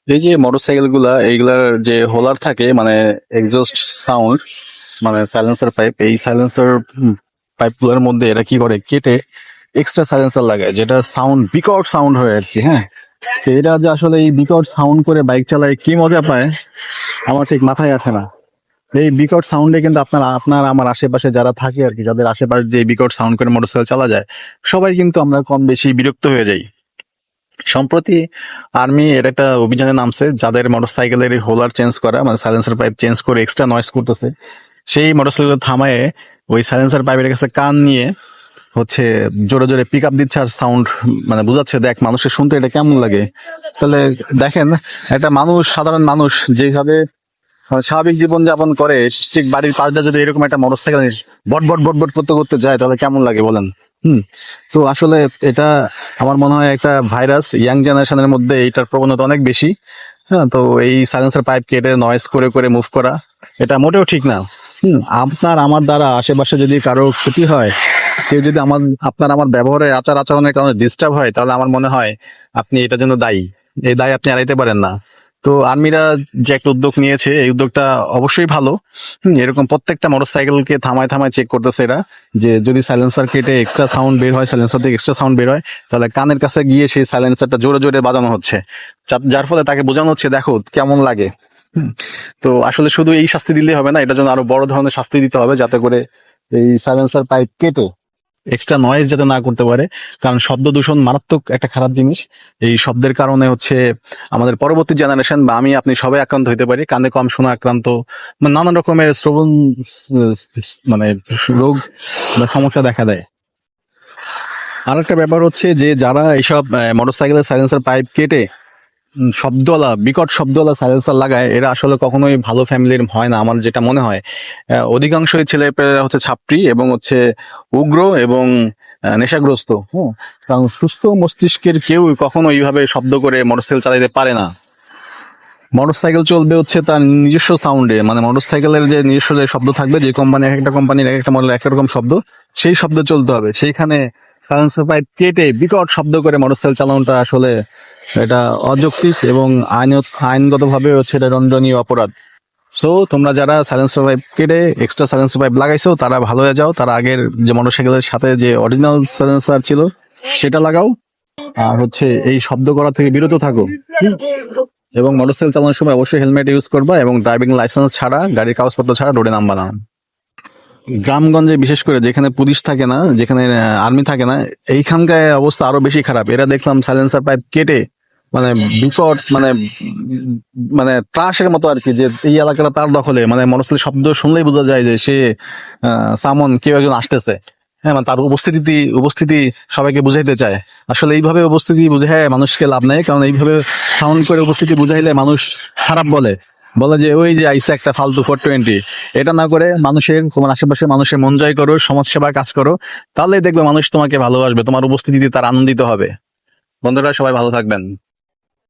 এই যে মোটরসাইকেল গুলা এইগুলার যে হোলার থাকে মানে এক্সজস্ট সাউন্ড মানে সাইলেন্সার পাইপ, এই সাইলেন্সার পাইপ গুলোর মধ্যে এরা কি করে কেটে এক্সট্রা সাইলেন্সার লাগায়, যেটা সাউন্ড বিকট সাউন্ড হয় আর কি। হ্যাঁ, তো এরা যে আসলে এই বিকট সাউন্ড করে বাইক চালায় কি মজা পায় আমার ঠিক মাথায় আসে না। এই বিকট সাউন্ডে কিন্তু আপনার আপনার আমার আশেপাশে যারা থাকে আর কি, যাদের আশেপাশে যে বিকট সাউন্ড করে মোটরসাইকেল চালা যায়, সবাই কিন্তু আমরা কম বেশি বিরক্ত হয়ে যাই। সম্প্রতি আর্মি এর একটা অভিযানে নামছে, যাদের মোটরসাইকেলের হোলার চেঞ্জ করা মানে সাইলেন্সার পাইপ চেঞ্জ করে এক্সট্রা নয়েজ করতেছে, সেই মোটরসাইকেল থামায়ে ওই সাইলেন্সার পাইপের কাছে কান নিয়ে হচ্ছে জোরে জোরে পিক আপ দিচ্ছে আর সাউন্ড মানে বুঝাচ্ছে, দেখ মানুষের শুনতে এটা কেমন লাগে। তাহলে দেখেন, একটা মানুষ, সাধারণ মানুষ যেভাবে স্বাভাবিক জীবন যাপন করে, ঠিক বাড়ির পাশটা যদি এরকম একটা মোটরসাইকেল বট বট বট বট করতে করতে যায় তাহলে কেমন লাগে বলেন। হুম। তো আসলে এটা আমার মনে হয় একটা ভাইরাস, ইয়াং জেনারেশনের মধ্যে এইটার প্রবণতা অনেক বেশি। হ্যাঁ, তো এই সাইলেন্সার পাইপ কেটে নয়েজ করে করে মুভ করা এটা মোটেও ঠিক না। আপনার আমার দ্বারা আশেপাশে যদি কারো ক্ষতি হয়, কেউ যদি আপনার আমার ব্যবহারের আচার আচরণের কারণে ডিস্টার্ব হয়, তাহলে আমার মনে হয় আপনি এটার জন্য দায়ী। এই দায় আপনি এড়াইতে পারেন না। তো আর্মিরা যে একটা উদ্যোগ নিয়েছে, এই উদ্যোগটা অবশ্যই ভালো। এরকম প্রত্যেকটা মোটরসাইকেলকে থামায় থামায় চেক করতেছে এরা, যে যদি সাইলেন্সার কেটে এক্সট্রা সাউন্ড বের হয়, সাইলেন্সার থেকে এক্সট্রা সাউন্ড বের হয়, তাহলে কানের কাছে গিয়ে সেই সাইলেন্সারটা জোরে জোরে বাজানো হচ্ছে, যার ফলে তাকে বোঝানো হচ্ছে দেখো কেমন লাগে। হুম। তো আসলে শুধু এই শাস্তি দিলে হবে না, এটার জন্য আরো বড় ধরনের শাস্তি দিতে হবে, যাতে করে এই সাইলেন্সার পাইপ কেটে এক্সট্রা নয়েজ যাতে না করতে পারে। কারণ শব্দ দূষণ মারাত্মক একটা খারাপ জিনিস। এই শব্দের কারণে হচ্ছে আমাদের পরবর্তী জেনারেশন বা আমি আপনি সবাই আক্রান্ত হইতে পারি, কানে কম শোনা আক্রান্ত, মানে নানান রকমের শ্রবণ মানে রোগ বা সমস্যা দেখা দেয়। আর একটা ব্যাপার হচ্ছে যে যারা এইসব মোটরসাইকেলের সাইলেন্সার পাইপ কেটে শব্দওয়ালা বিকট শব্দওয়ালা সাইলেন্সার লাগায়, এরা আসলে কখনোই ভালো ফ্যামিলির হয় না আমার যেটা মনে হয়। অধিকাংশই ছেলেপেলেরা হচ্ছে ছাপরি এবং হচ্ছে উগ্র এবং নেশাগ্রস্ত। হ্যাঁ, কারণ সুস্থ মস্তিষ্কের কেউ কখনো এইভাবে শব্দ করে মোটরসাইকেল চালাইতে পারে না। মোটরসাইকেল চলবে হচ্ছে তার নিজস্ব সাউন্ডে, মানে মোটরসাইকেলের যে নিজস্ব যে শব্দ থাকবে, যে কোম্পানি এক একটা কোম্পানির এক একটা মডেল এক রকম শব্দ, সেই শব্দ চলতে হবে। সেইখানে সাইলেন্সার পাইপ কেটে বিকট শব্দ করে মোটরসাইকেল চালানোটা আসলে এটা অযৌক্তিক এবং আইনগতভাবে হচ্ছে এটা দণ্ডনীয় অপরাধ। সো তোমরা যারা সাইলেন্সার পাইপ কেটে এক্সট্রা সাইলেন্সার পাইপ লাগাইছো তারা ভালো হয়ে যাও, তারা আগের যে মোটরসাইকেলের সাথে যে অরিজিনাল সাইলেন্সার ছিল সেটা লাগাও, আর হচ্ছে এই শব্দ করা থেকে বিরত থাকো। এবং মোটরসাইকেল চালানোর সময় অবশ্যই হেলমেট ইউজ করবা এবং ড্রাইভিং লাইসেন্স ছাড়া, গাড়ির কাগজপত্র ছাড়া রোডে নামবা না। গ্রামগঞ্জে বিশেষ করে যেখানে পুলিশ থাকে না, যেখানে আর্মি থাকে না, এইখানকার অবস্থা আরো বেশি খারাপ। এরা দেখলাম সাইলেন্সার পাইপ কেটে মানে বিকট মানে মানে ত্রাসের মতো আর কি, যে এই এলাকাটা তার দখলে, মানে মোটরসাইকেল শব্দ শুনলেই বোঝা যায় যে সে সামন কেউ একজন আসতেছে। হ্যাঁ, মানে তার উপস্থিতি সবাইকে বুঝাইতে চায়। আসলে এইভাবে উপস্থিতি বুঝায় মানুষকে লাভ নাই, কারণ এইভাবে সাউন্ড করে উপস্থিতি বুঝাইলে মানুষ খারাপ বলে, বলে যে ওই যে আইসে একটা ফালতু 420। এটা না করে মানুষের, তোমার আশেপাশে মানুষের মন জয় করো, সমাজ সেবার কাজ করো, তাহলেই দেখবে মানুষ তোমাকে ভালোবাসবে, তোমার উপস্থিতিতে তার আনন্দিত হবে। বন্ধুরা সবাই ভালো থাকবেন।